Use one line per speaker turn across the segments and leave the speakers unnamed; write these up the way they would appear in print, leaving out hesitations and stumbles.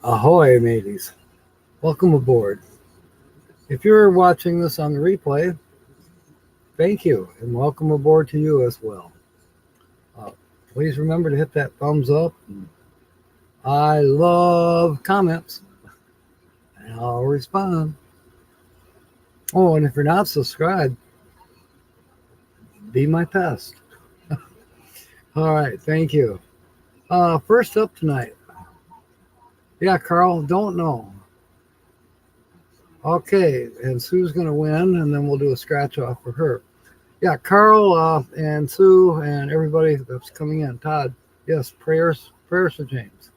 Ahoy, mateys. Welcome aboard. If you're watching this on the replay, thank you, and welcome aboard to you as well. Please remember to hit that thumbs up. I love comments, and I'll respond. Oh, and if you're not subscribed, be my pest. All right, thank you. First up tonight. Yeah, Carl, don't know. Okay, and Sue's going to win, and then we'll do a scratch off for her. Yeah, Carl and Sue and everybody that's coming in. Todd, yes, prayers for James.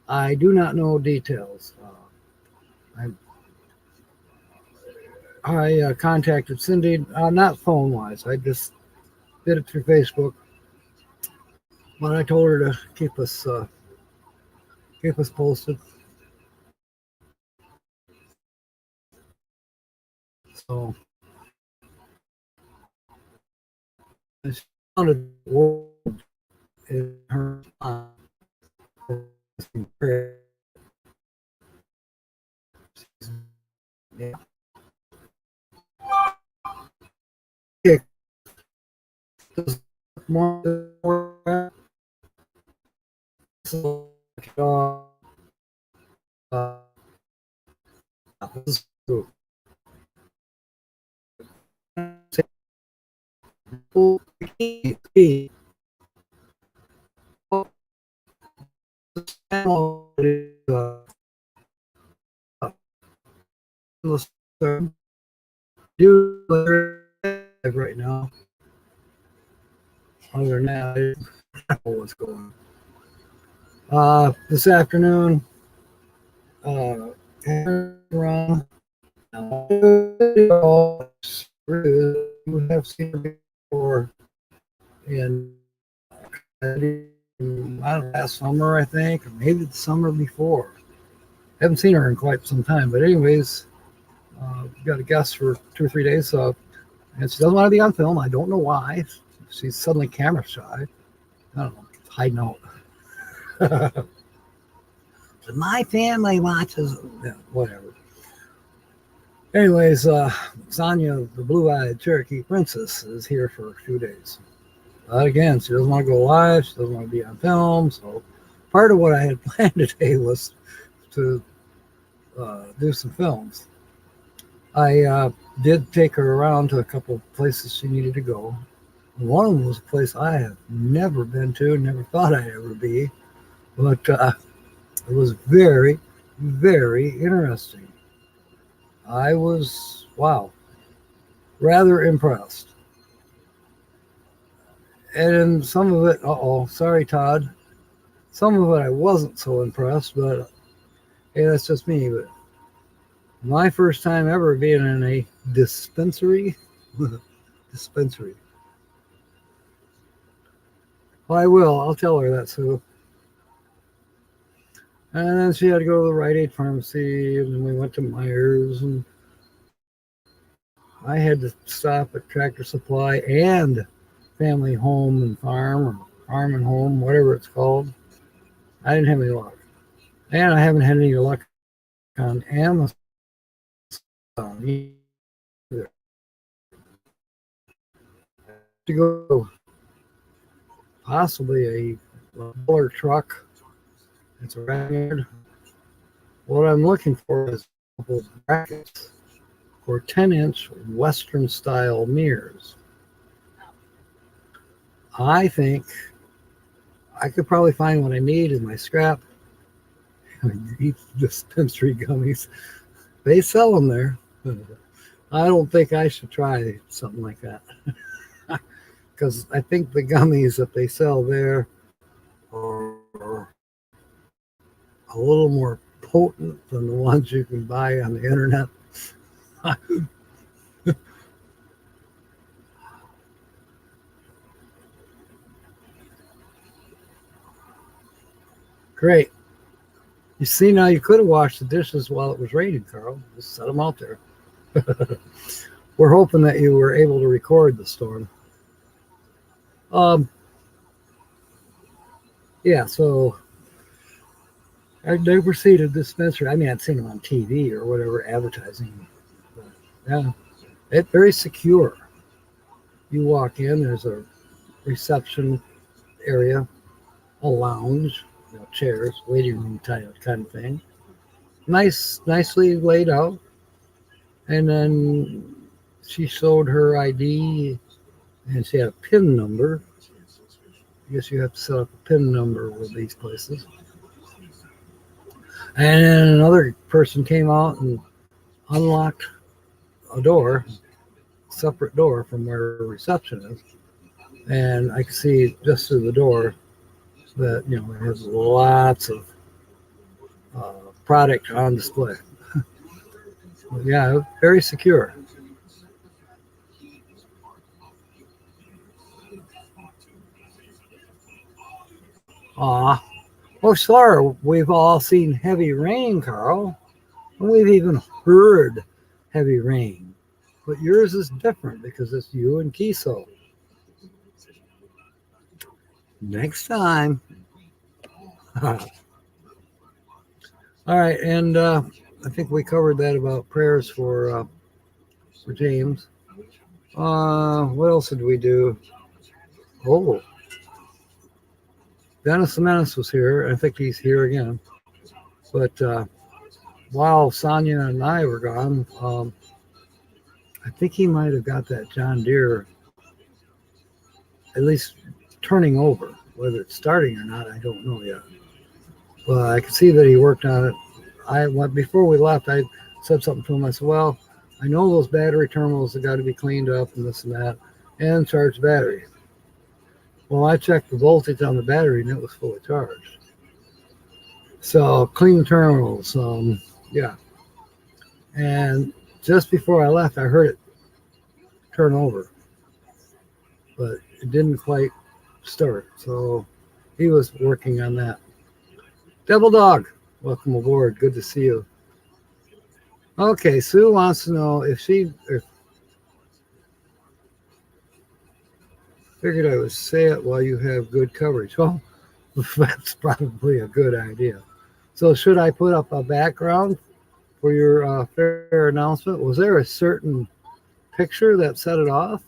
I do not know details. I contacted Cyndi, not phone-wise. I just did it through Facebook, but I told her to keep us posted. So I sounded in her yeah. Okay. Right now. Other than that, I don't know what's going on. This afternoon, around we have seen her before in last summer, I think, or maybe the summer before. Haven't seen her in quite some time, but anyways, got a guest for 2 or 3 days, so and she doesn't want to be on film. I don't know why. She's suddenly camera shy. I don't know, hiding out. My family watches, yeah, whatever. Anyways, Sonia, the blue-eyed Cherokee princess, is here for a few days. Again, she doesn't want to go live. She doesn't want to be on film. So part of what I had planned today was to do some films. I did take her around to a couple of places she needed to go. One of them was a place I have never been to, never thought I'd ever be. But it was very, very interesting. I was, wow, rather impressed. And some of it, sorry, Todd. Some of it I wasn't so impressed, but hey, that's just me. But my first time ever being in a dispensary. Dispensary. Well, I'll tell her that, Sue. And then she had to go to the Rite Aid pharmacy, and then we went to Myers, and I had to stop at Tractor Supply and Family Home and Farm, or Farm and Home, whatever it's called. I didn't have any luck. And I haven't had any luck on Amazon either. To go possibly a color truck. It's a red. What I'm looking for is a couple of brackets for 10-inch Western style mirrors. I think I could probably find what I need in my scrap. Eat dispensary gummies. They sell them there. I don't think I should try something like that. Because I think the gummies that they sell there are a little more potent than the ones you can buy on the internet. Great. You see, now you could have washed the dishes while it was raining, Carl. Just set them out there. We're hoping that you were able to record the storm. Yeah, so I've never seen a dispensary. I mean, I've seen them on TV or whatever advertising. But yeah, it's very secure. You walk in, there's a reception area, a lounge, chairs, waiting room kind of thing. Nicely laid out. And then she showed her ID, and she had a PIN number. I guess you have to set up a PIN number with these places. And then another person came out and unlocked a door, separate door from where reception is. And I could see just through the door that, it has lots of product on display. Yeah, very secure. Oh, sure, we've all seen heavy rain, Carl. And we've even heard heavy rain. But yours is different because it's you and Kiso. Next time. All right, and I think we covered that about prayers for James. What else did we do? Oh, Dennis the Menace was here. I think he's here again. But while Sonia and I were gone, I think he might have got that John Deere at least turning over. Whether it's starting or not, I don't know yet. But I could see that he worked on it. Before we left, I said something to him. I said, well, I know those battery terminals have got to be cleaned up and this and that, and charge battery. Well, I checked the voltage on the battery and it was fully charged. So clean the terminals. Yeah. And just before I left, I heard it turn over, but it didn't quite start. So he was working on that. Devil Dog, welcome aboard. Good to see you. Okay, Sue wants to know if figured I would say it while you have good coverage. Well, that's probably a good idea. So should I put up a background for your fair announcement? Was there a certain picture that set it off?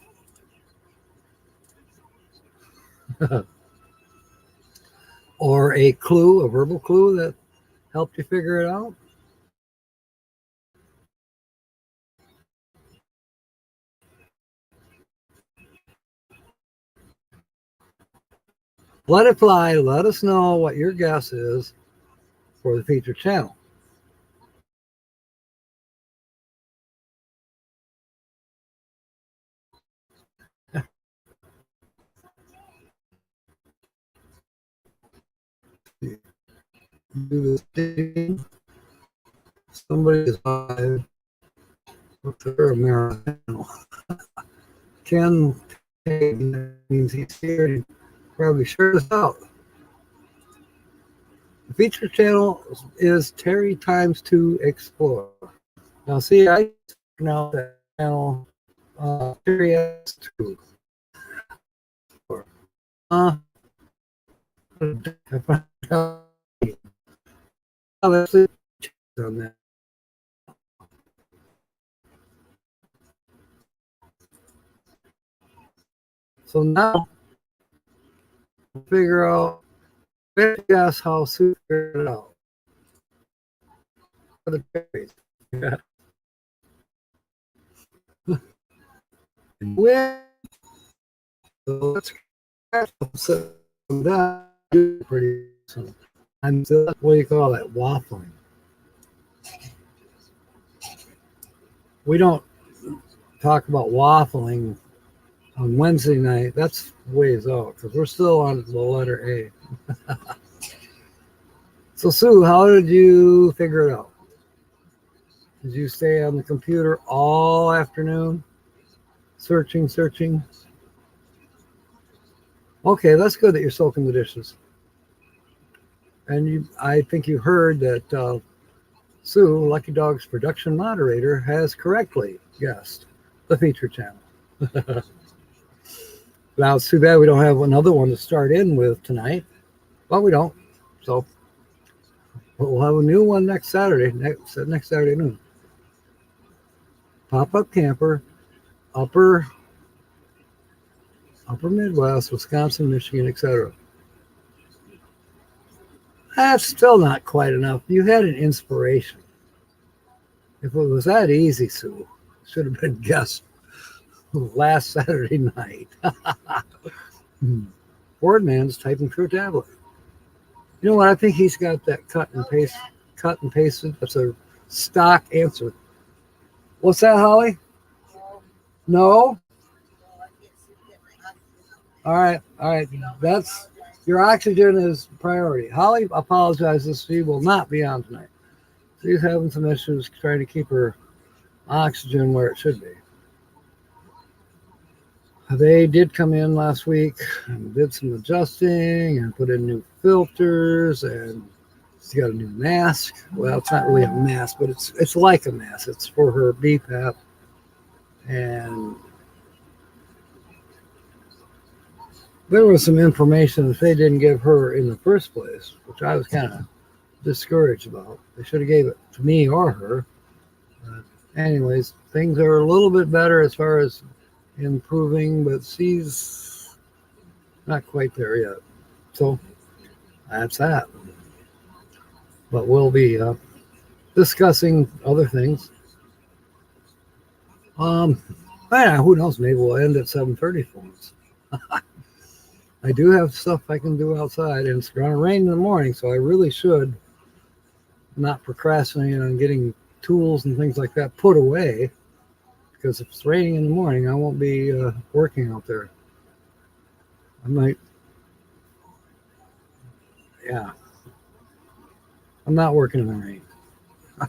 Or a clue, a verbal clue that helped you figure it out? Let it fly. Let us know what your guess is for the featured channel. Somebody is live with their marathon. Ken means he's here. He probably shared us out. The featured channel is Terry Times 2 Explore. Now, see, I now that channel Terry S2. On that. So now we'll figure out, guess how Sue figured it out. For the berries. Yeah. When, so let's set that pretty soon. I'm still, what do you call that? Waffling. We don't talk about waffling on Wednesday night. That's ways out because we're still on the letter A. So Sue, how did you figure it out? Did you stay on the computer all afternoon? Searching. Okay, that's good that you're soaking the dishes. And I think you heard that Sue, Lucky Dog's production moderator, has correctly guessed the feature channel. Now, it's too bad we don't have another one to start in with tonight. Well, we don't. So But we'll have a new one next Saturday, next Saturday noon. Pop-up camper, upper Midwest, Wisconsin, Michigan, etc. That's still not quite enough. You had an inspiration. If it was that easy, Sue, should have been guest last Saturday night. Boardman's typing through a tablet. You know what? I think he's got that cut and pasted. That's a stock answer. What's that, Holly? No? All right. That's your oxygen is priority. Holly apologizes. She will not be on tonight. She's having some issues trying to keep her oxygen where it should be. They did come in last week and did some adjusting and put in new filters, and she's got a new mask. Well, it's not really a mask, but it's like a mask. It's for her BPAP. And there was some information that they didn't give her in the first place, which I was kind of discouraged about. They should have gave it to me or her. Anyways, things are a little bit better as far as improving, but she's not quite there yet. So that's that. But we'll be discussing other things. Who knows? Maybe we'll end at 7:30 for once. I do have stuff I can do outside, and it's going to rain in the morning, so I really should not procrastinate on getting tools and things like that put away, because if it's raining in the morning, I won't be working out there. I might, yeah. I'm not working in the rain. I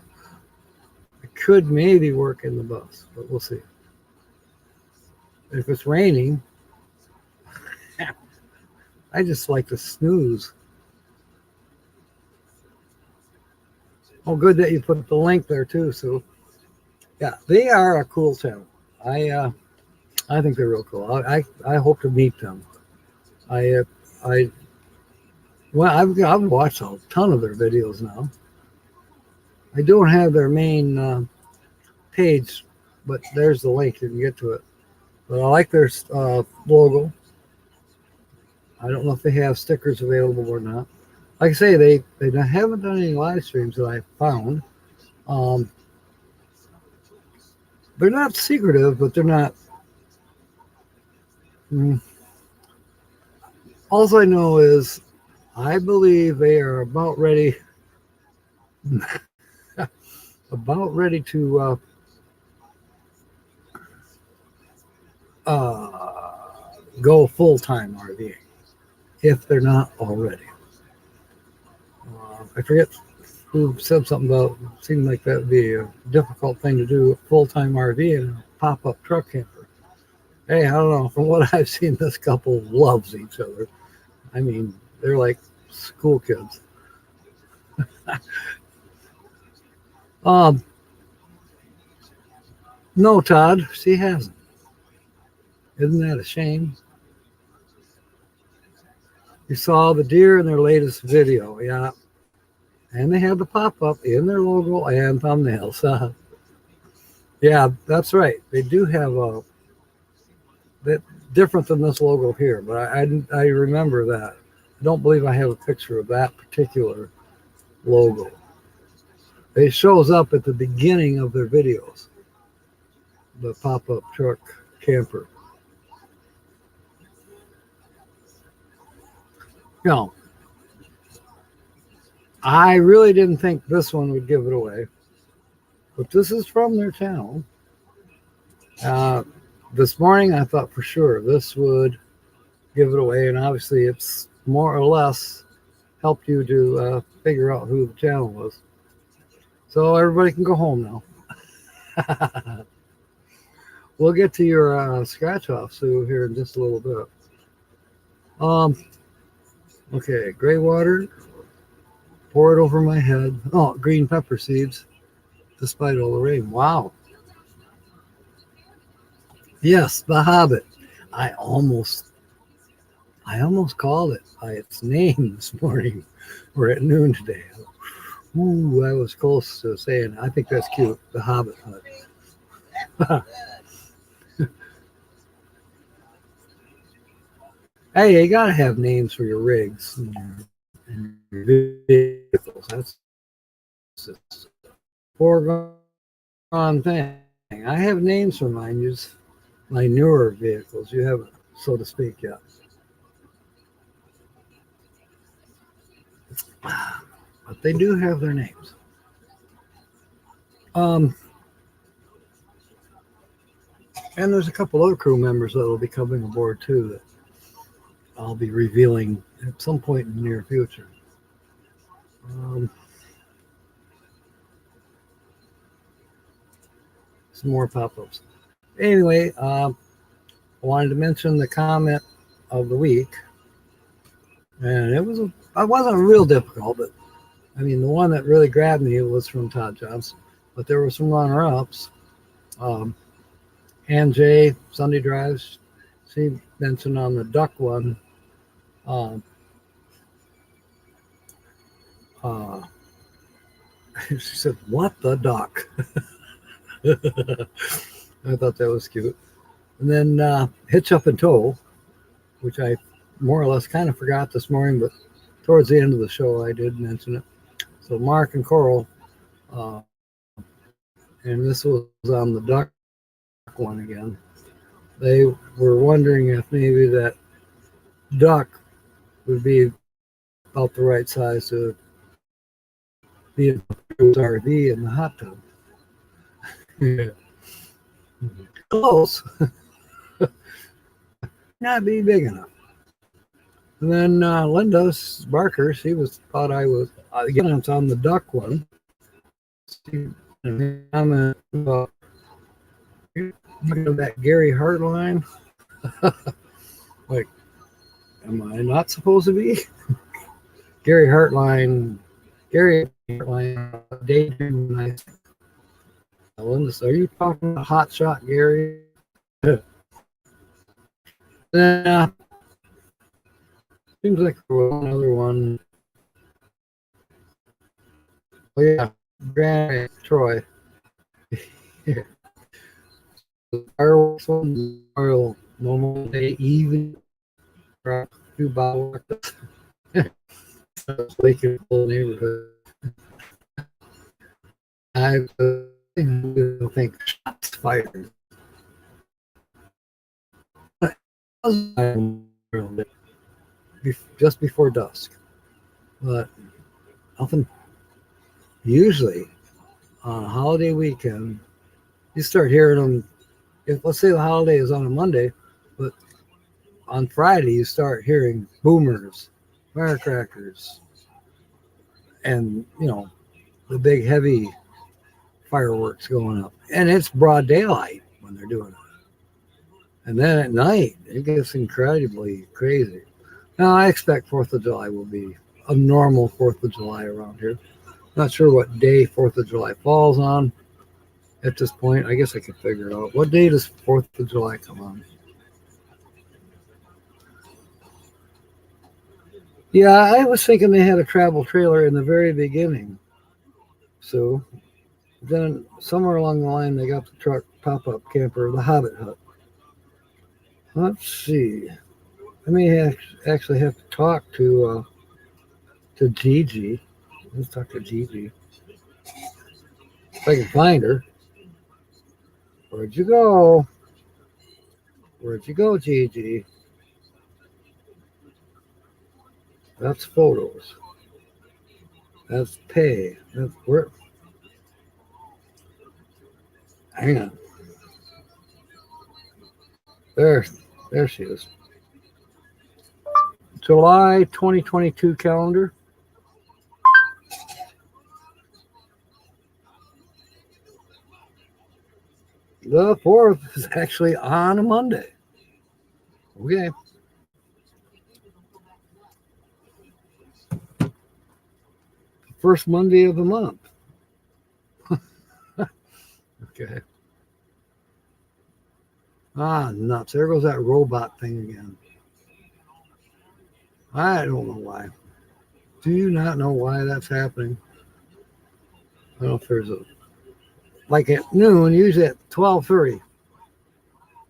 could maybe work in the bus, but we'll see. If it's raining, I just like to snooze. Oh, good that you put the link there too, Sue. Yeah, they are a cool town. I think they're real cool. I hope to meet them. I've watched a ton of their videos now. I don't have their main page, but there's the link. You can get to it. But I like their logo. I don't know if they have stickers available or not. Like I say, they haven't done any live streams that I found. They're not secretive, but they're not. All I know is I believe they are about ready to go full-time RVing, if they're not already. I forget who said something about it seemed like that would be a difficult thing to do, full-time RV and a pop-up truck camper. Hey, I don't know. From what I've seen, this couple loves each other. I mean, they're like school kids. No, Todd, she hasn't. Isn't that a shame? You saw the deer in their latest video, yeah. And they have the pop-up in their logo and thumbnails. Yeah, that's right. They do have a bit different than this logo here, but I remember that. I don't believe I have a picture of that particular logo. It shows up at the beginning of their videos, the pop-up truck camper. No, I really didn't think this one would give it away, but this is from their channel. This morning I thought for sure this would give it away, and obviously it's more or less helped you to figure out who the channel was. So everybody can go home now. We'll get to your scratch off, Sue, here in just a little bit. Okay, gray water, pour it over my head. Oh, green pepper seeds, despite all the rain. Wow. Yes, The Hobbit. I almost called it by its name this morning, or at noon today. Ooh, I was close to saying, I think that's cute. The Hobbit hut. Hey, you gotta have names for your rigs and your vehicles. That's just a foregone thing. I have names for mine. Use my newer vehicles. You haven't, so to speak, yet. But they do have their names. And there's a couple other crew members that will be coming aboard too that I'll be revealing at some point in the near future. Some more pop-ups. Anyway, I wanted to mention the comment of the week, and it wasn't real difficult, but I mean the one that really grabbed me was from Todd Johnson. But there were some runner-ups. Ann J. Sunday Drives. She mentioned on the duck one. She said, "What the duck?" I thought that was cute. And then HitchUpAndTow, which I more or less kind of forgot this morning, but towards the end of the show I did mention it. So Mark and Coral, and this was on the duck one again. They were wondering if maybe that duck would be about the right size to be in the RV in the hot tub. Yeah. Close. Not be big enough. And then Linda Barker, she thought I was again. It's on the duck one. She comment about looking at that Gary Hart line. Like, am I not supposed to be? Gary Hartline, daydream. Linda, are you talking about Hot Shot Gary? Seems like another one. Oh yeah, Grant Troy. Fireworks one, Memorial Day Eve. Two bottle Lincoln neighborhood. I don't think shots fired. Just before dusk, but often, usually on a holiday weekend, you start hearing them. If let's say the holiday is on a Monday, but on Friday you start hearing boomers, firecrackers, and the big heavy fireworks going up, and it's broad daylight when they're doing it. And then at night it gets incredibly crazy. Now I expect 4th of July will be a normal 4th of July around here. Not sure what day 4th of July falls on at this point. I guess I could figure it out. What day does 4th of July come on? Yeah, I was thinking they had a travel trailer in the very beginning. So then somewhere along the line, they got the truck pop-up camper, the Hobbit hut. Let's see. I may actually have to talk to Gigi. Let's talk to Gigi. If I can find her. Where'd you go? Where'd you go, Gigi? That's photos. That's pay. That's where. Hang on. There she is. July 2022 calendar. The 4th is actually on a Monday. Okay. First Monday of the month. Okay. Ah, nuts. There goes that robot thing again. I don't know why. Do you not know why that's happening? I don't know if there's like at noon, usually at 12:30,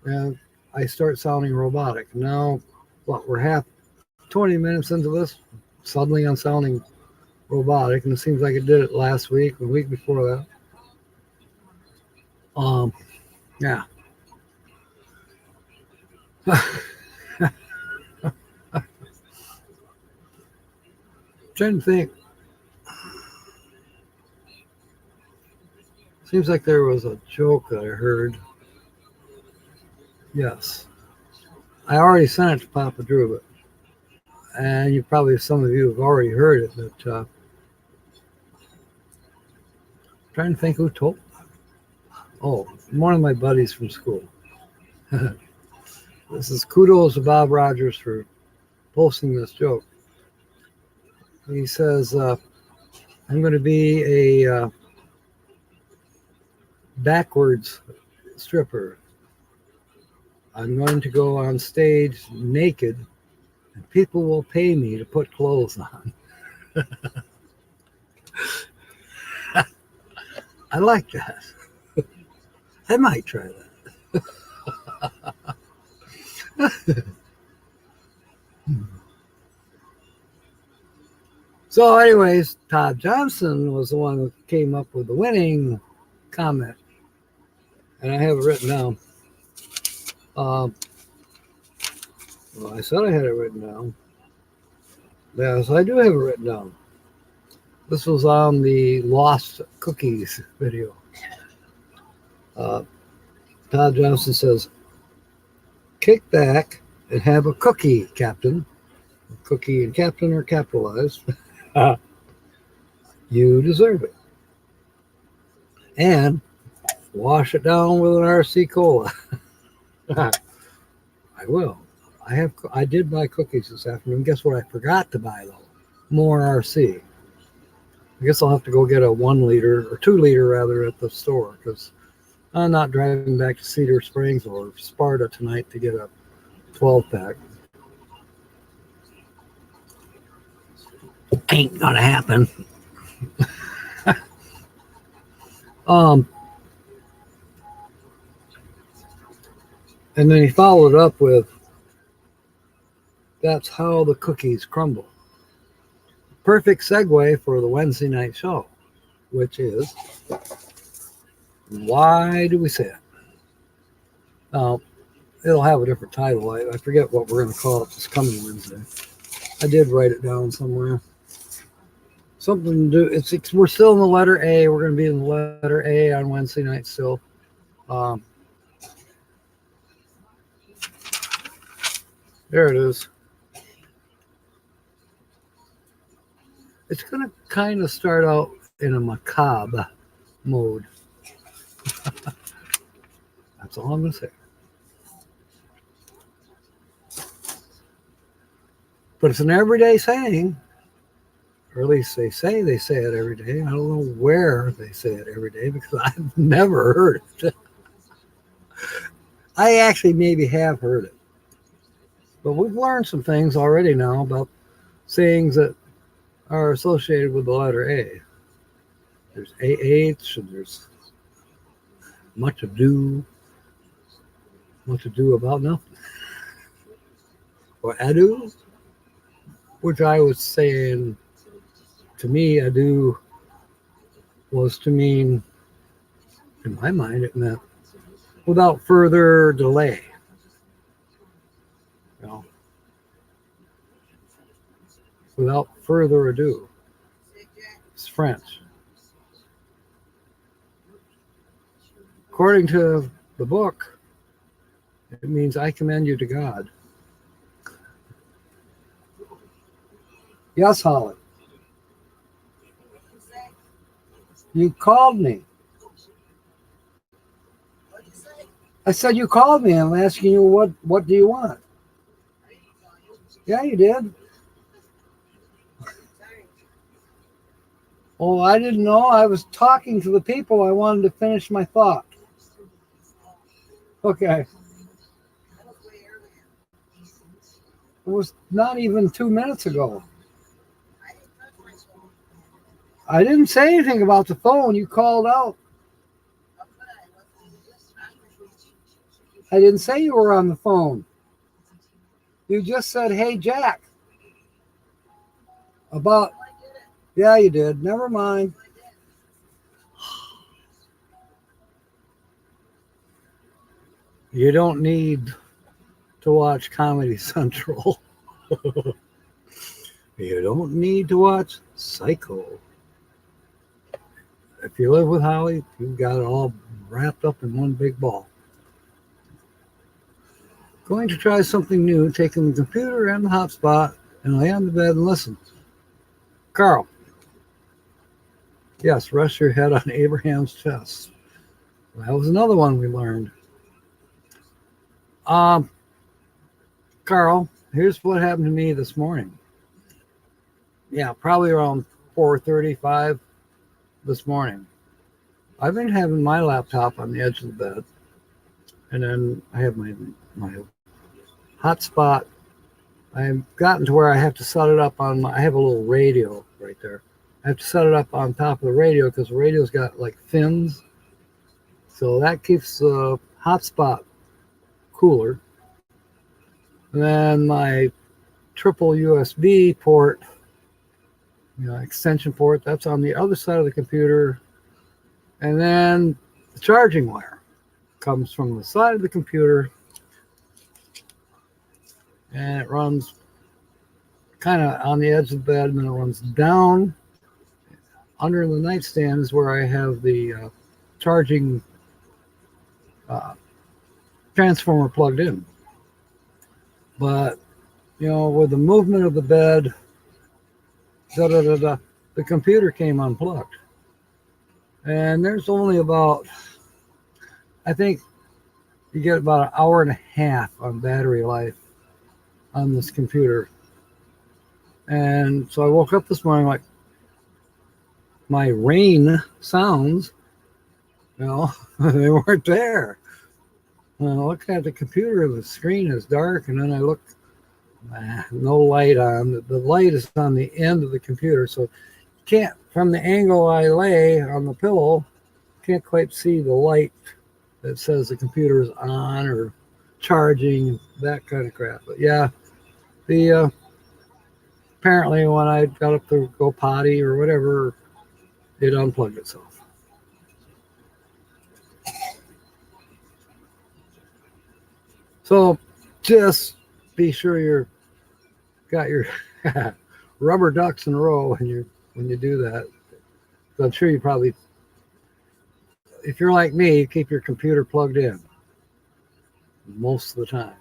and I start sounding robotic. Now, we're 20 minutes into this, suddenly I'm sounding robotic, and it seems like it did it last week, the week before that. Yeah. Trying to think. Seems like there was a joke that I heard. Yes. I already sent it to Papa Drew, and some of you have already heard it, but trying to think who told. Oh, one of my buddies from school. This is kudos to Bob Rogers for posting this joke. He says, I'm going to be a backwards stripper. I'm going to go on stage naked, and people will pay me to put clothes on. I like that. I might try that. So anyways, Todd Johnson was the one who came up with the winning comment. And I have it written down. Well, I said I had it written down. Yes, I do have it written down. This was on the Lost Cookies video. Todd Johnson says, kick back and have a cookie, Captain. Cookie and Captain are capitalized. You deserve it. And wash it down with an RC Cola. I will. I did buy cookies this afternoon. Guess what I forgot to buy, though? More RC. I guess I'll have to go get a 1 liter, or 2 liter rather, at the store, because I'm not driving back to Cedar Springs or Sparta tonight to get a 12-pack. Ain't gonna happen. And then he followed up with, that's how the cookies crumble. Perfect segue for the Wednesday night show, which is, why do we say it? It'll have a different title. I forget what we're going to call it this coming Wednesday. I did write it down somewhere. Something to do. We're still in the letter A. We're going to be in the letter A on Wednesday night still. There it is. It's going to kind of start out in a macabre mode. That's all I'm going to say. But it's an everyday saying, or at least they say it every day. I don't know where they say it every day because I've never heard it. I actually maybe have heard it. But we've learned some things already now about sayings that are associated with the letter A. There's AH, and there's much ado about nothing. Or ado, which I was saying, to me, ado was to mean, in my mind, it meant without further delay. You know, without further ado. It's French. According to the book, it means I commend you to God. Yes, Holly. You called me. I said you called me. I'm asking you what do you want? Yeah, you did. Oh, I didn't know. I was talking to the people. I wanted to finish my thought. Okay. It was not even 2 minutes ago. I didn't say anything about the phone. You called out. I didn't say you were on the phone. You just said, hey, Jack. About, yeah, you did. Never mind. You don't need to watch Comedy Central. You don't need to watch Psycho. If you live with Holly, you've got it all wrapped up in one big ball. Going to try something new, taking the computer and the hotspot and lay on the bed and listen. Carl. Yes, rest your head on Abraham's chest. That was another one we learned. Carl, here's what happened to me this morning. Yeah, probably around 4:35 this morning. I've been having my laptop on the edge of the bed, and then I have my hotspot. I've gotten to where I have to set it up on I have a little radio right there. I have to set it up on top of the radio because the radio's got like fins. So that keeps the hotspot cooler. And then my triple USB port, extension port, that's on the other side of the computer. And then the charging wire comes from the side of the computer and it runs kind of on the edge of the bed, and then it runs down under the nightstand is where I have the charging transformer plugged in. But with the movement of the bed, the computer came unplugged, and there's only about, I think you get about an hour and a half on battery life on this computer. And so I woke up this morning like my rain sounds, they weren't there. And I look at the computer, the screen is dark, and then I look, no light on. The light is on the end of the computer, so can't, from the angle I lay on the pillow, can't quite see the light that says the computer is on or charging, that kind of crap. But yeah, the apparently when I got up to go potty or whatever, it unplugged itself. So just be sure you're got your rubber ducks in a row when you do that. So I'm sure you probably, if you're like me, you keep your computer plugged in most of the time.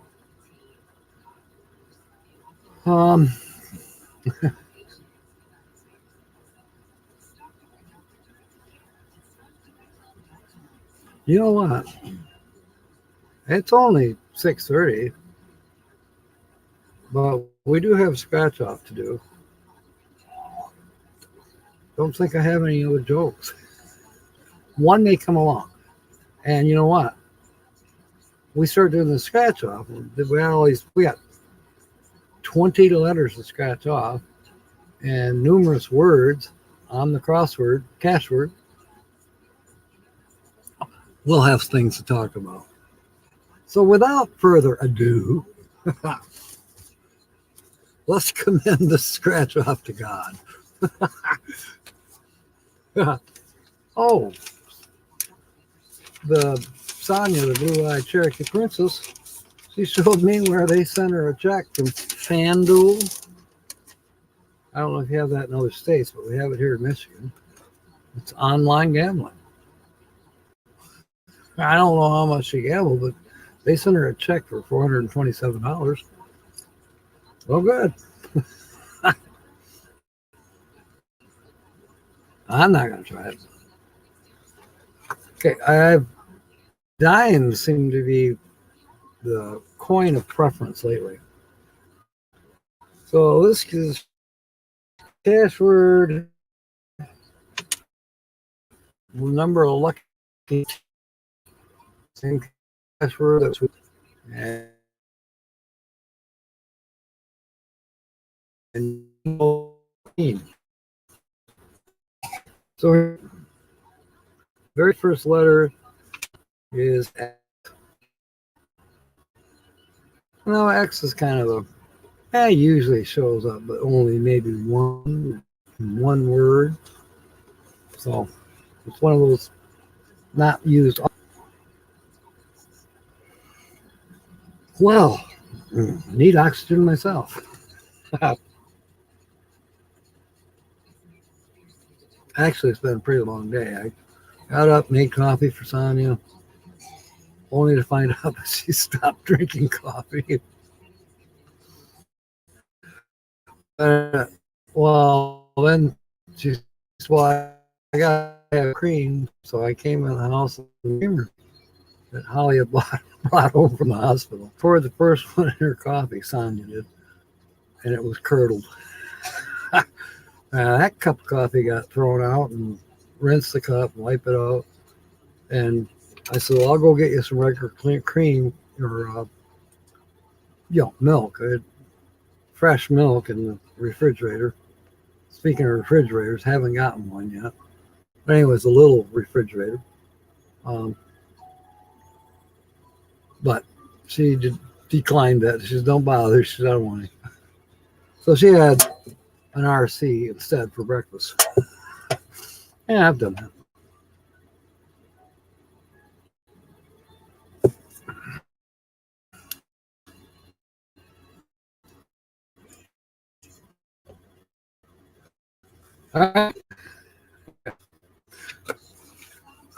You know what? It's only 6:30, but we do have scratch off to do. Don't think I have any other jokes. One may come along, and you know what? We start doing the scratch off. We got 20 letters to scratch off, and numerous words on the crossword, cashword. We'll have things to talk about. So without further ado, let's commend the scratch off to God. Oh, the Sonia, the blue-eyed Cherokee princess, she showed me where they sent her a check from FanDuel. I don't know if you have that in other states, but we have it here in Michigan. It's online gambling. I don't know how much she gambled, but they sent her a check for $427. Well, good. I'm not going to try it. Okay, dimes seem to be the coin of preference lately. So this is password, number of lucky, same password that's and So, very first letter is X. Now, X is kind of usually shows up, but only maybe one word. So, it's one of those not used. Well, I need oxygen myself. Actually, it's been a pretty long day. I got up, made coffee for Sonia, only to find out that she stopped drinking coffee. Well, then she said, well, I got to have cream. So I came in the house and creamer that Holly had brought home from the hospital. Poured the first one in her coffee, Sonia did, and it was curdled. That cup of coffee got thrown out and rinsed the cup, wipe it out. And I said, well, I'll go get you some regular clean cream or, milk. I had fresh milk in the refrigerator. Speaking of refrigerators, haven't gotten one yet. But anyways, a little refrigerator. But she declined that. She said, don't bother. She said, I don't want any. So she had an RC instead for breakfast. Yeah, I've done that. All right.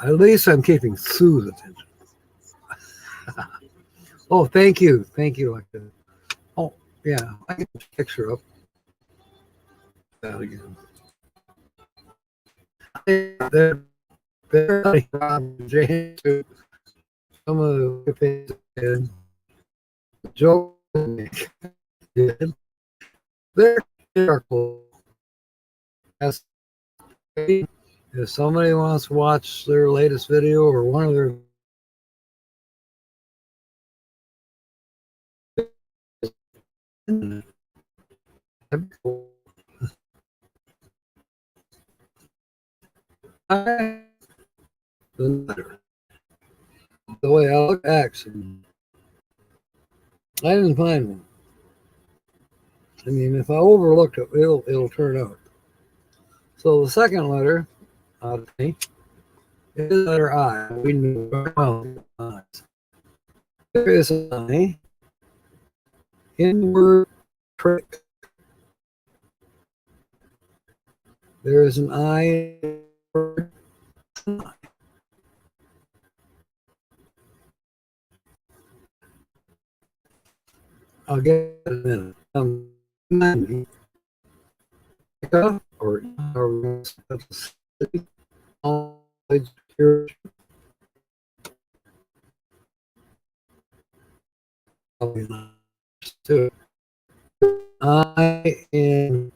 At least I'm keeping Sue's attention. Oh, thank you. Thank you. Oh, yeah. I can picture up that again. They're James, some of the things and Joe did. They're cool. If somebody wants to watch their latest video or one of their the way I look action, I didn't find one. I mean, if I overlook it, it'll turn out. So the second letter out of me is the letter I. We knew eyes. There is an I in the word trick. There is an I in the word tonight. I'll get it in a minute. Or I am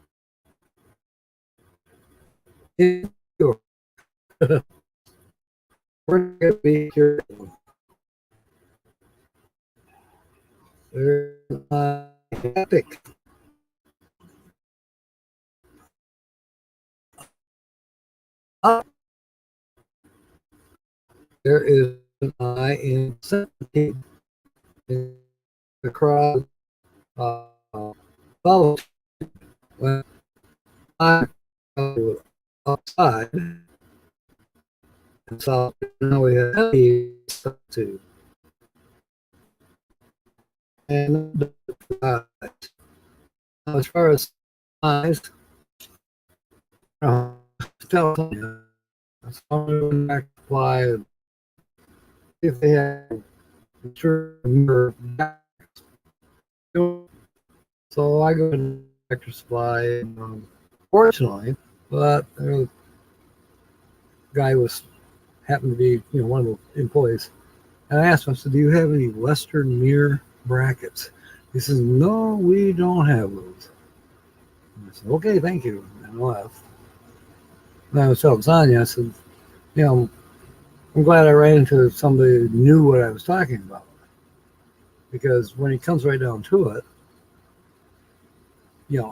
insecure. We're going to be careful. There's my epic. There is an I in 17 in the crowd. Follow when I go outside. And so now we have to and as far as eyes, tell you, someone back apply if they have sure. So I go to Tractor Supply, fortunately, but the guy happened to be one of the employees, and I asked him, I said, "Do you have any Western mirror brackets?" He says, "No, we don't have those." And I said, "Okay, thank you," and I left. And I was telling Sonia, I said, I'm glad I ran into somebody who knew what I was talking about, because when it comes right down to it,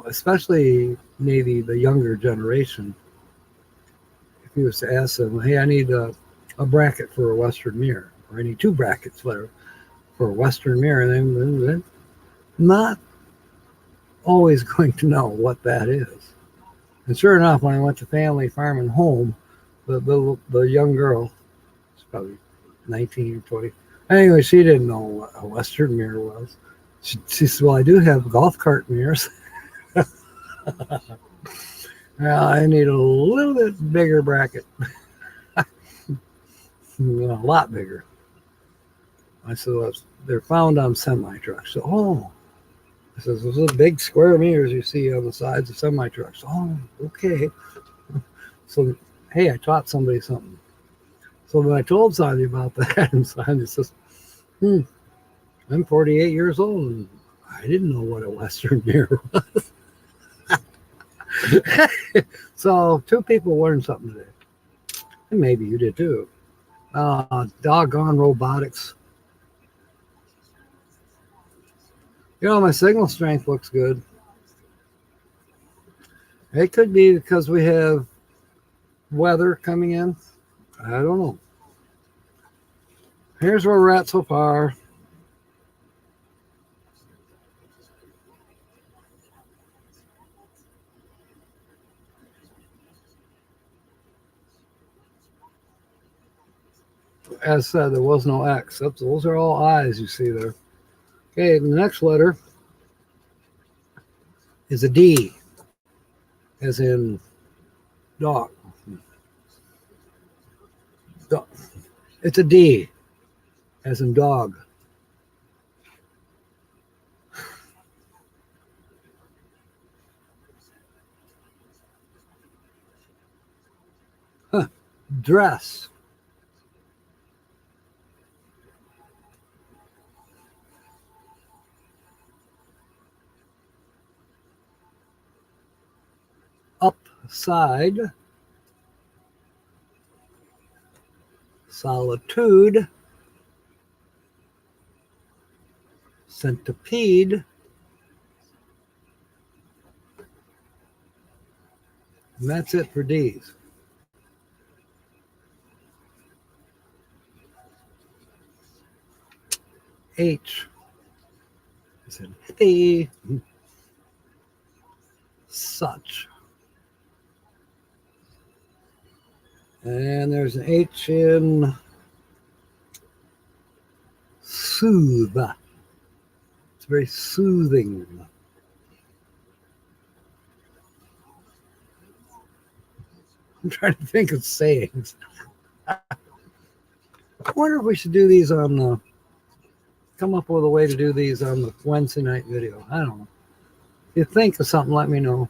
especially maybe the younger generation, if If you was to ask them, hey, I need a bracket for a Western mirror, or I need 2 brackets for a Western mirror, and they're not always going to know what that is. And sure enough, when I went to Family Farm and Home, the young girl, she's probably 19 or 20. Anyway, she didn't know what a Western mirror was. She said, well, I do have golf cart mirrors. Well, I need a little bit bigger bracket. A lot bigger. I said, well, they're found on semi-trucks. So, oh. I says, those are big square mirrors you see on the sides of semi-trucks. Oh, okay. So, hey, I taught somebody something. So when I told Cyndi about that, and Cyndi says, I'm 48 years old, and I didn't know what a Western mirror was. So 2 people learned something today. And maybe you did too. Doggone robotics. You know, my signal strength looks good. It could be because we have weather coming in. I don't know. Here's where we're at so far. As said, there was no X. Those are all I's you see there. Okay, the next letter is a D, as in dog. It's a D, as in dog. Dress. Upside. Solitude. Centipede. And that's it for D's. H. Is in he. Such. And there's an H in soothe. It's very soothing. I'm trying to think of sayings. I wonder if we should do these on come up with a way to do these on the Wednesday night video. I don't know. If you think of something, let me know.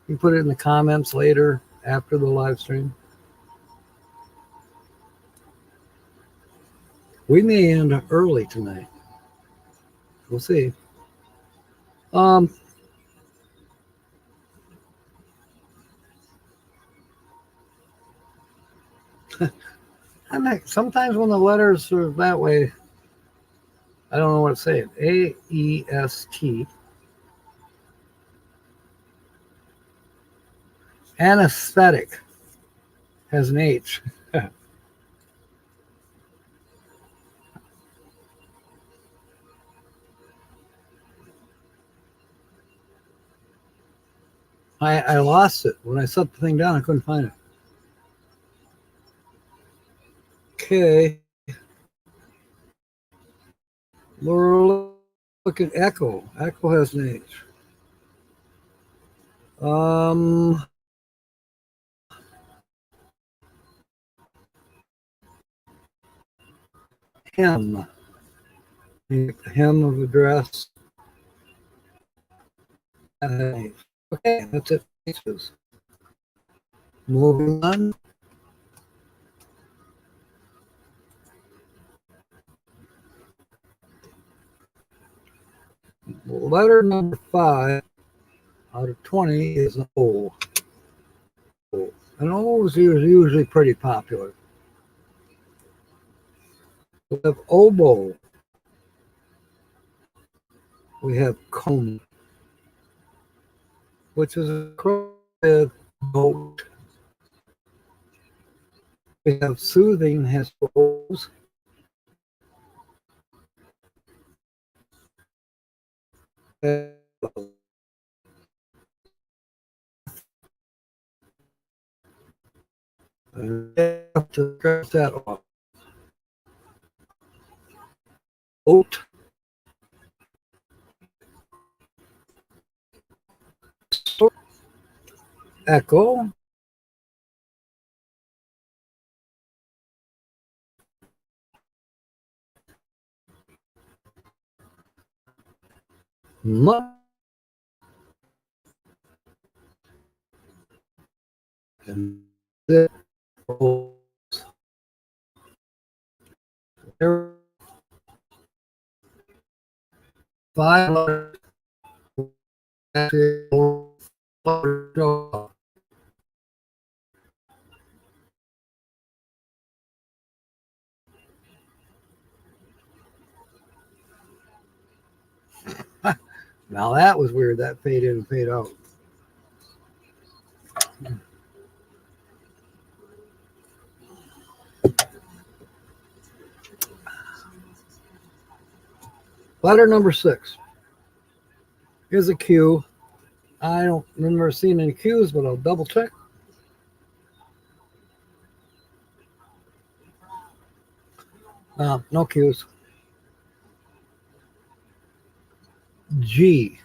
You can put it in the comments later after the live stream. We may end early tonight. We'll see. Sometimes when the letters are that way, I don't know what to say. A-E-S-T. Anesthetic has an H. I lost it. When I set the thing down, I couldn't find it. Okay. We're looking at Echo. Echo has an H. Hem. The hem of the dress. Okay, that's it. Moving on. Letter number 5 out of 20 is an O. And O's are usually pretty popular. We have oboe. We have comb, which is a crow with boat. We have soothing has O's. And have to scratch that off. Oat. Echo. Mutt. And there. Five letters. Now that was weird. That fade in and fade out. Letter number 6 is a Q. I don't remember seeing any Q's, but I'll double check. No Q's. G.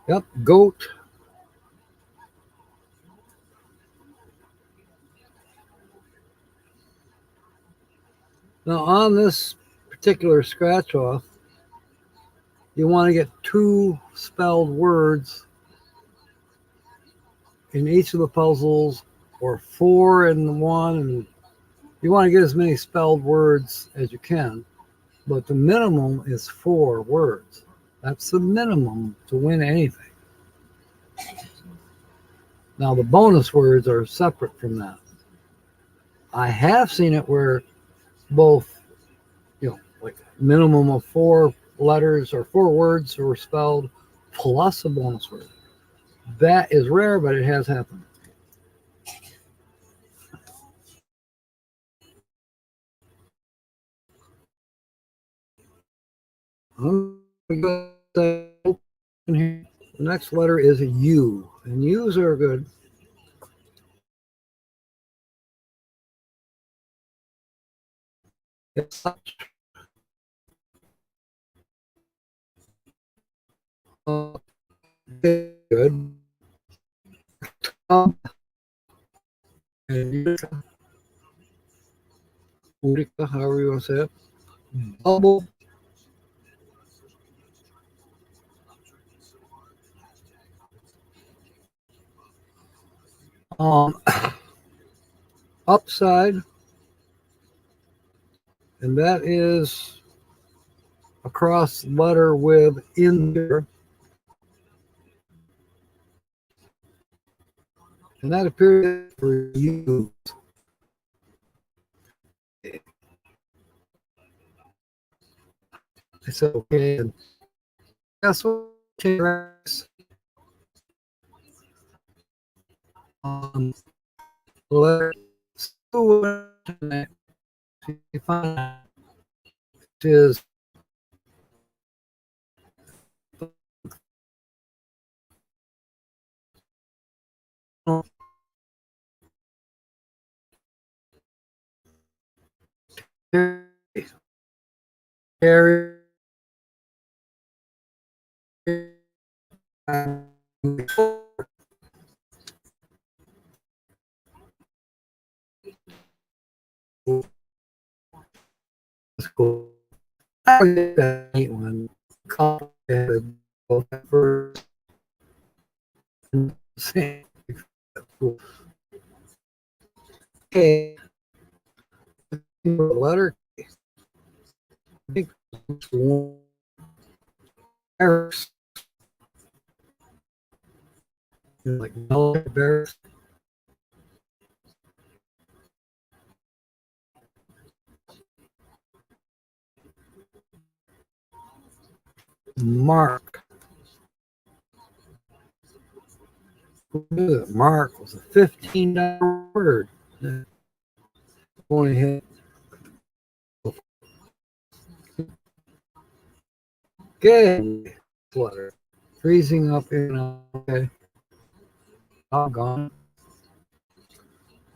Yep, goat. Now on this particular scratch off, you want to get 2 spelled words in each of the puzzles, or 4 in one, and you want to get as many spelled words as you can, but the minimum is 4 words. That's the minimum to win anything. Now the bonus words are separate from that. I have seen it where both, like minimum of 4 letters or 4 words were spelled plus a bonus word. That is rare, but it has happened. The next letter is a U, and U's are good. It's good. And however you want to say it. Bubble. Upside, and that is across letter with in there, and that appears for you. I said okay, and guess what? Letter is Harry. Cool. I get that neat one. Complicated both first and same. Cool. Okay. Letter. I think like bears. Mark. Who knew that Mark was a $15 word. Only hit. Okay. Letter. Freezing up in okay. Doggone.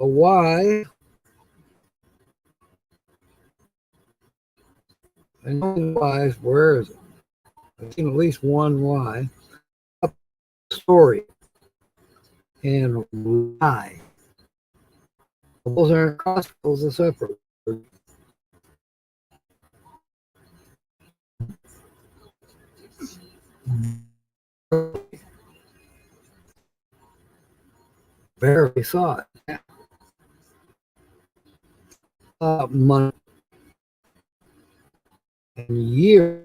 A Y. I know the Y's. Where is it? I've seen at least one Y. Up story. And Y. Those aren't cross, those are separate. Barely saw it. Month and year.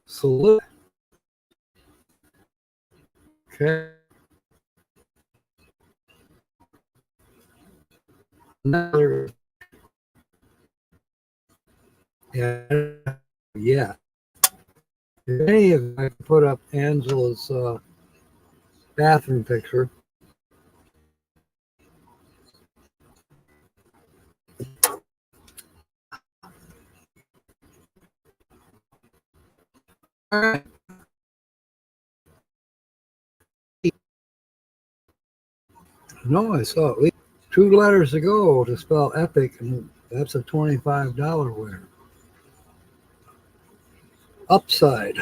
Salute. Okay. Another. Yeah. If any of I put up Angela's bathroom picture. All right. No, I saw at least 2 letters ago to spell epic, and that's a $25 winner. Upside.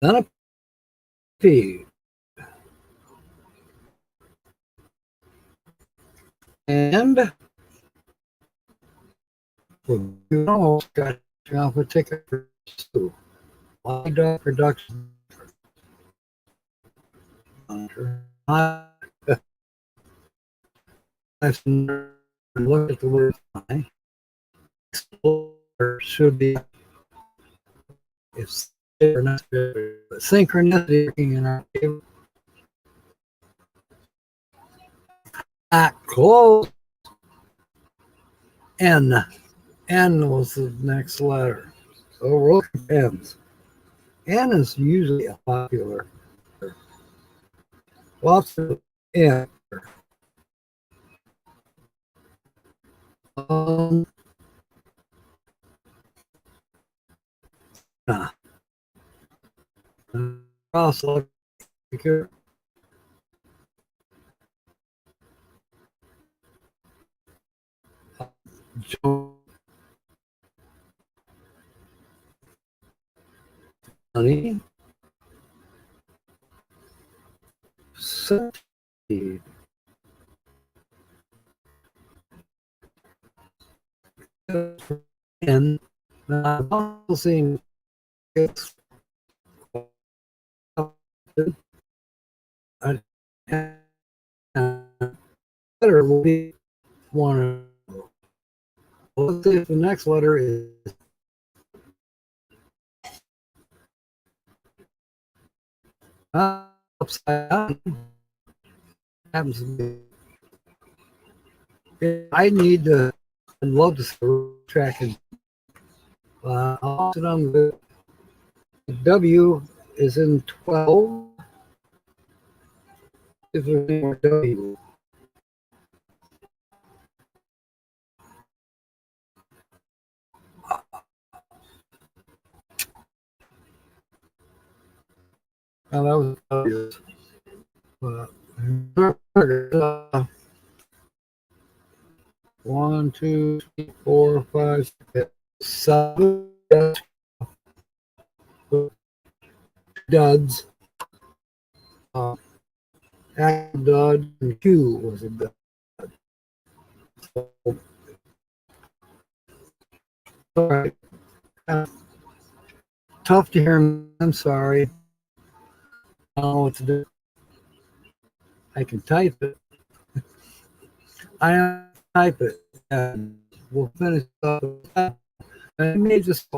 Centipede. And you almost got off a ticket for 2. Dog production. I look at the word fly. Explorer should be if synchronicity in our favor. Close. N. N was the next letter. So we're looking at N's. N is usually a popular. Lots of N. Also, Johnny, Cindy, and I've also seen it's letter will be one. Let's see if the next letter is upside down. Happens to be. I need to. I'd love to track and I'll sit on the W is in 12. If there's any more W. Now that was obvious. One, two, three, four, five, six, 7. Duds. Dud and Q was a dud. So, all right. Tough to hear. I'm sorry. I don't know what to do. I can type it. I type it, and we'll finish up with that. I may just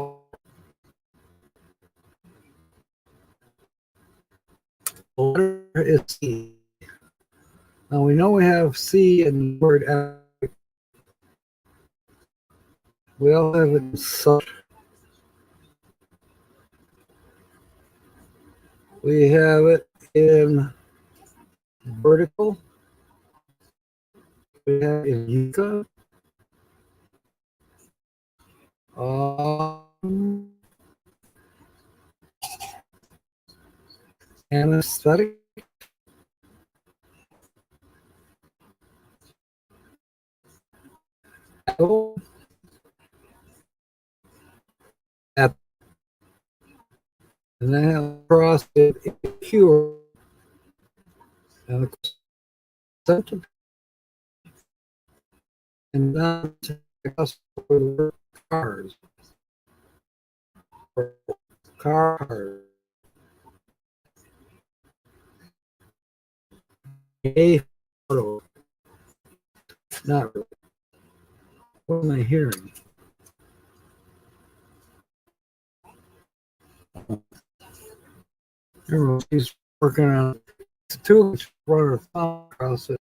letter is C. Now we know we have C in the word epic. We all have it in such. We have it in vertical. We have it in Yucca. Anesthetic. And then across it, cure. And the and then across the cars. Cars. A photo. Not really. What am I hearing? He's working on the two run a thumb across it.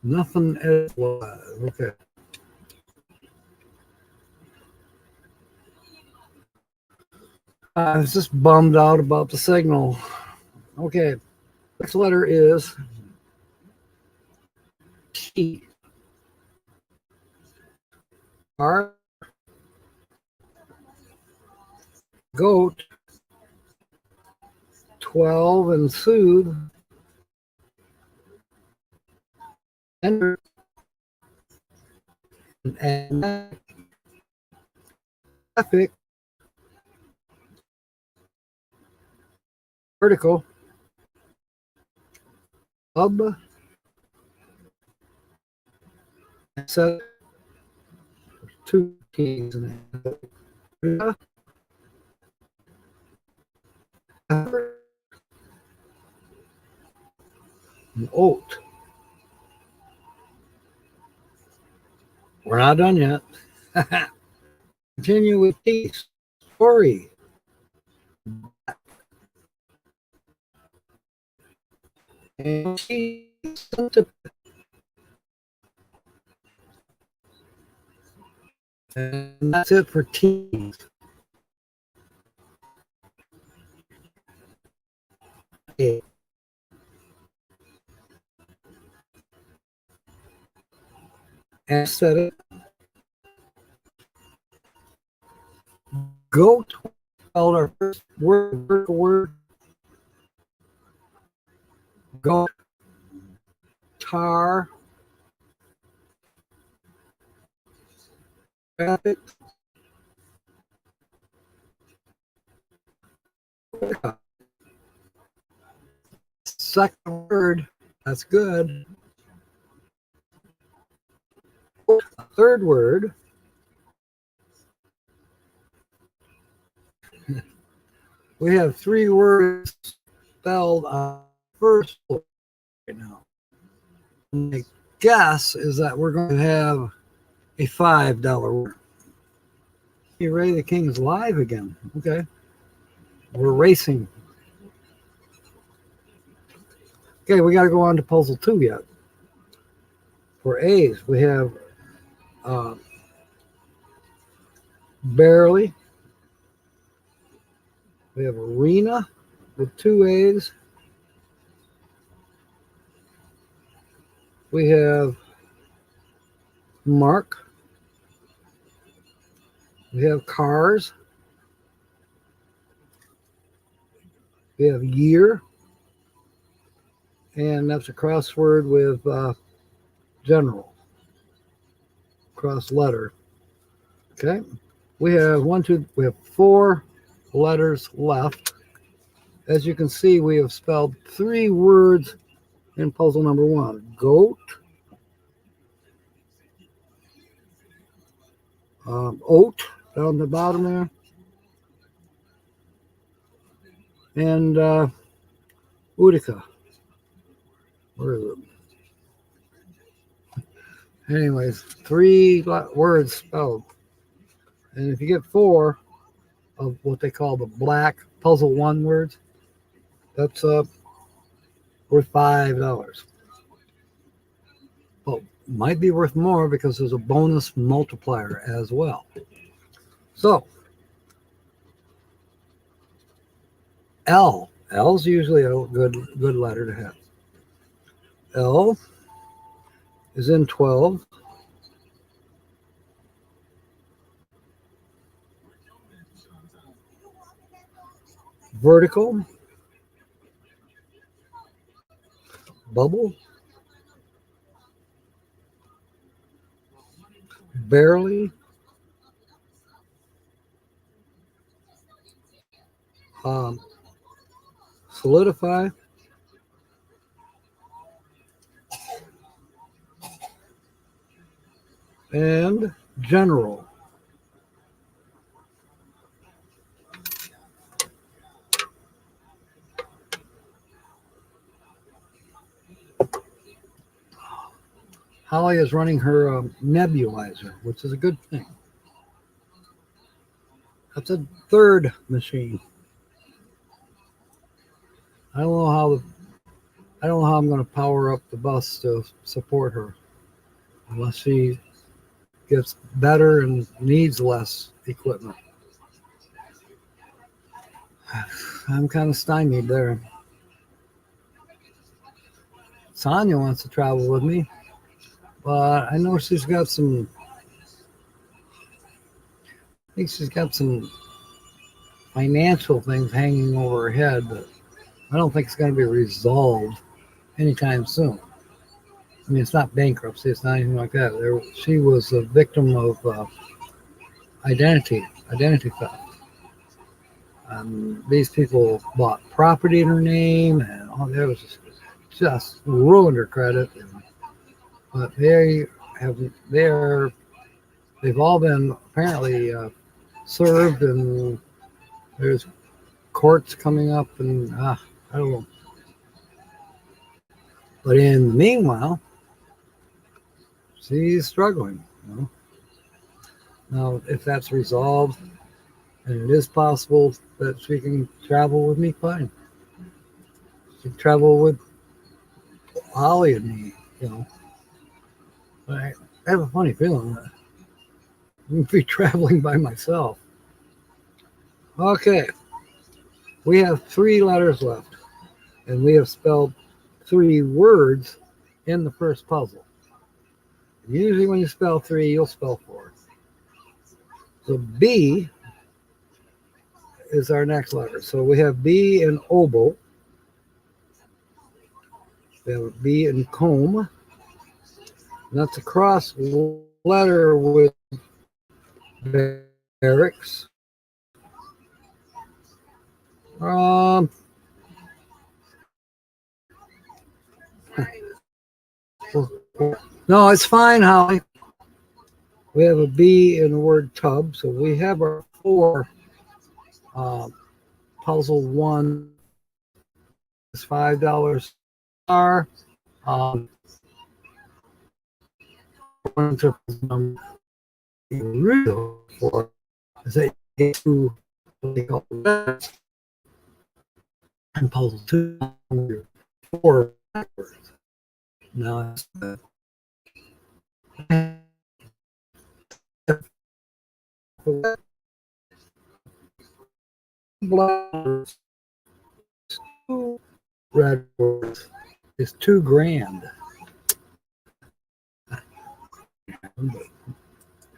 Nothing else. Okay. I was just bummed out about the signal. Okay. Next letter is T. R. Goat. 12 and soothe. Enter. And traffic. Vertical. Hub. Set. Two keys in it. An oat. We're not done yet. Continue with teeth. Story. And that's it for teeth. Okay. Aesthetic. Goat. Spelled our first word. Goat. Tar. Traffic. Second word. That's good. Third word. We have three words spelled on first right now. My guess is that we're going to have a $5 word. Hey, Ray the King's live again. Okay. We're racing. Okay, we got to go on to puzzle 2 yet. For A's, we have barely. We have arena with 2 A's. We have mark. We have cars. We have year. And that's a crossword with general. Cross letter. Okay. We have we have 4 letters left. As you can see, we have spelled 3 words in puzzle number 1. Goat. Oat down the bottom there. And Utica. Where is it? Anyways, 3 words spelled. And if you get 4 of what they call the black puzzle 1 words, that's worth $5. Well, might be worth more because there's a bonus multiplier as well. So L's usually a good letter to have. L is in 12. Vertical, bubble, barely, solidify, and general. Holly is running her nebulizer, which is a good thing. That's a third machine. I don't know how I'm going to power up the bus to support her, unless she gets better and needs less equipment. I'm kind of stymied there. Sonia wants to travel with me, but I know she's got some. I think she's got some financial things hanging over her head that I don't think it's going to be resolved anytime soon. I mean, it's not bankruptcy, it's not anything like that. She was a victim of identity theft. These people bought property in her name, and all that was just ruined her credit. But they've all been apparently served, and there's courts coming up, and I don't know. But in the meanwhile, she's struggling. You know? Now, if that's resolved, and it is possible that she can travel with me, fine. She can travel with Holly and me, you know. But I have a funny feeling that I'm going to be traveling by myself. Okay. We have 3 letters left, and we have spelled 3 words in the first puzzle. Usually when you spell 3, you'll spell 4. So B is our next letter. So we have B in oboe. We have B in comb. And that's a cross letter with barracks. No, it's fine, Holly. We have a B in the word tub, so we have our 4. Puzzle 1 is $5 star. Real for is a 2 and puzzle 2 4 backwards. Now it's red words is $2,000.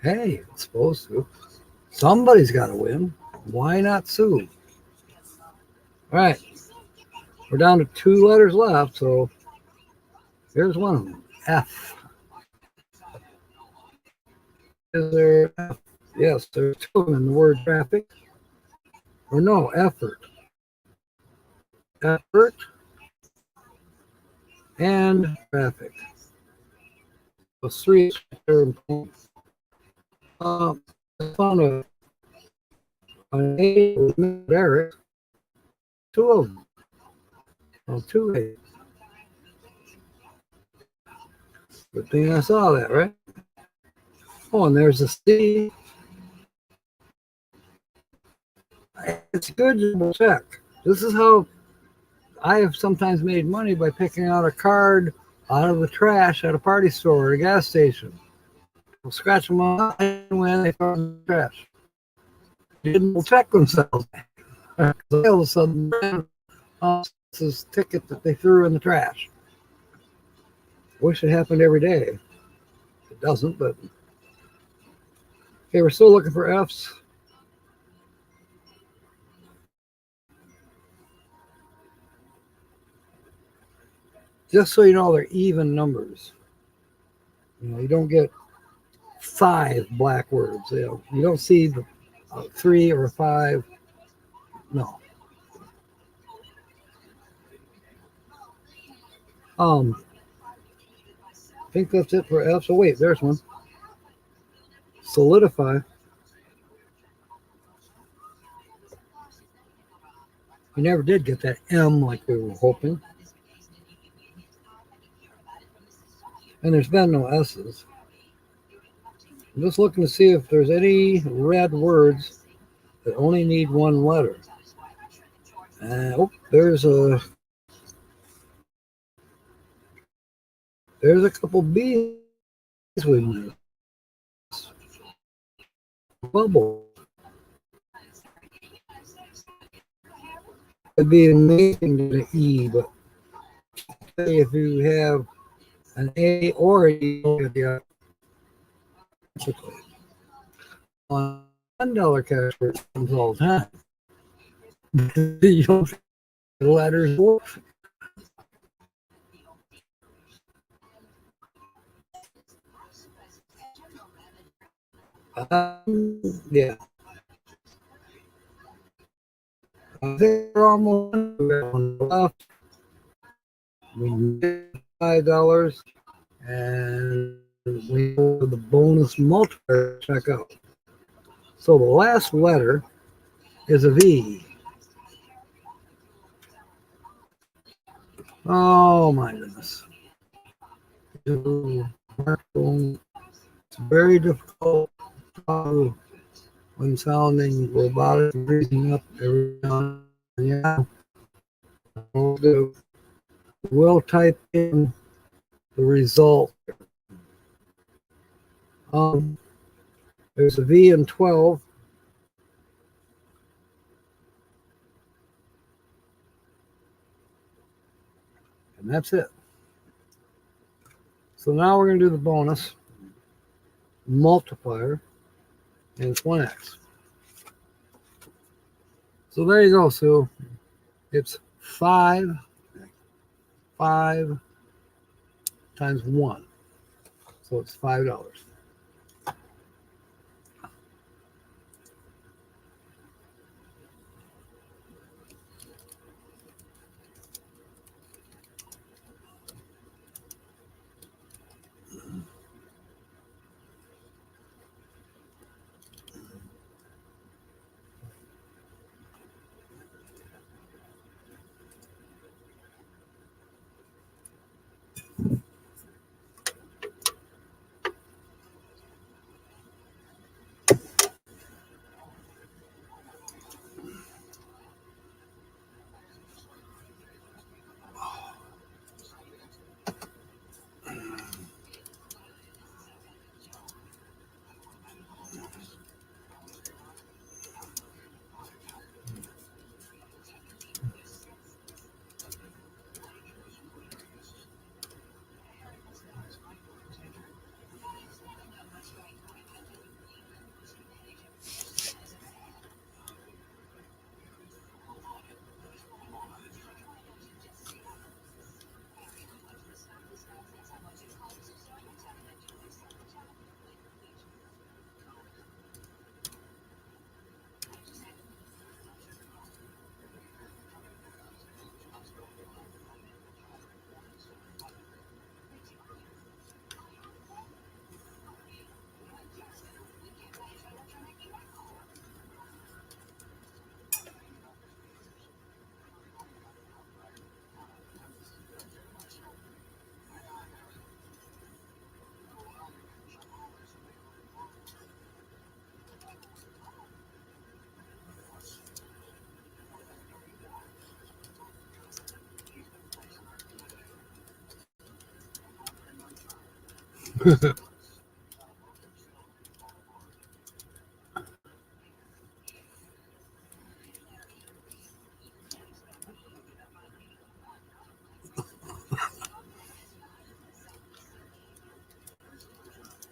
Hey, it's supposed to. Somebody's got to win. Why not Sue? All right. We're down to 2 letters left, so here's one of them. F. Is there F? Yes, there's 2 of them in the word traffic. Or no, effort. Effort and traffic. So 3 points. I found an A with Eric. 2 of them. Oh, 2 A's. Good thing I saw that, right? Oh, and there's a C. It's good to check. This is how I have sometimes made money by picking out a card out of the trash at a party store or a gas station. We'll scratch them off when they throw in the trash. They didn't check themselves. All of a sudden, this ticket that they threw in the trash. Wish it happened every day. It doesn't, but okay, we're still looking for F's. Just so you know, they're even numbers. You know, you don't get 5 black words. You know, you don't see the 3 or 5. No. I think that's it for F. So wait, there's one. Solidify. We never did get that M like we were hoping. And there's been no S's. I'm just looking to see if there's any red words that only need one letter. There's a couple B's we missed. Bubble. It'd be amazing to get an E, but if you have an A or an E, you'll get on $10 cash comes all the time. You don't get letters. Yeah. I think we're almost left. We get $5 and we go to the bonus multiplier check out. So the last letter is a V. Oh my goodness. It's very difficult when sounding robotic, breathing up every time. Yeah. We'll type in the result. There's a V in 12. And that's it. So now we're going to do the bonus multiplier, and it's 1x. So there you go, Sue. It's 5 times 1. So it's $5.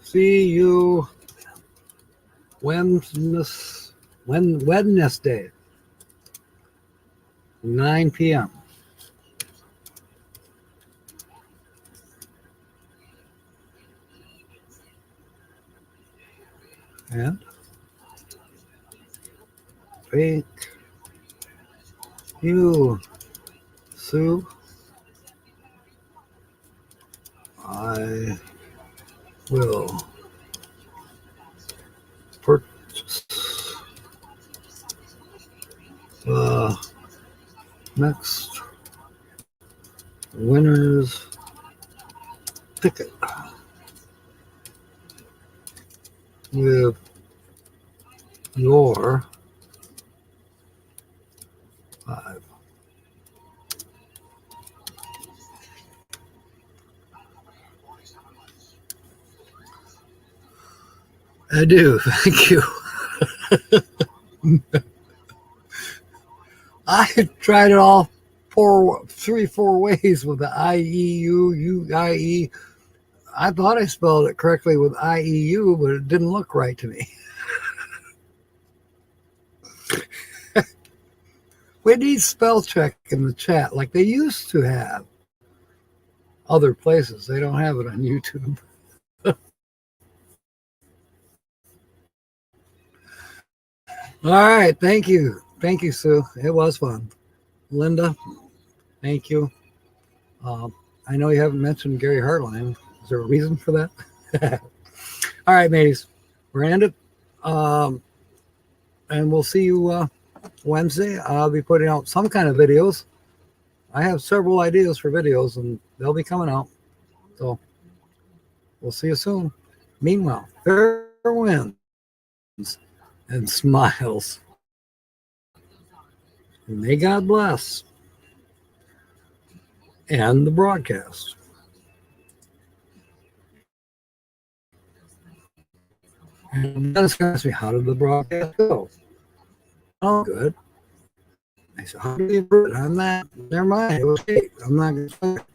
See you Wednesday, 9 p.m. And thank you, Sue. I will purchase the next winner's ticket with your 5. I do, thank you. I tried it all 3-4 ways with the IEU. I thought I spelled it correctly with IEU, but it didn't look right to me. We need spell check in the chat like they used to have other places. They don't have it on YouTube. All right, thank you. Thank you, Sue. It was fun. Linda, thank you. I know you haven't mentioned Gary Hartline. Is there a reason for that? All right, mateys, we're ended. And we'll see you Wednesday. I'll be putting out some kind of videos. I have several ideas for videos, and they'll be coming out. So we'll see you soon. Meanwhile, fair winds and smiles. May God bless. And the broadcast. And Dennis asked me, how did the broadcast go? Oh, good. I said, how did you improve it? I'm not, never mind. It was great. I'm not going to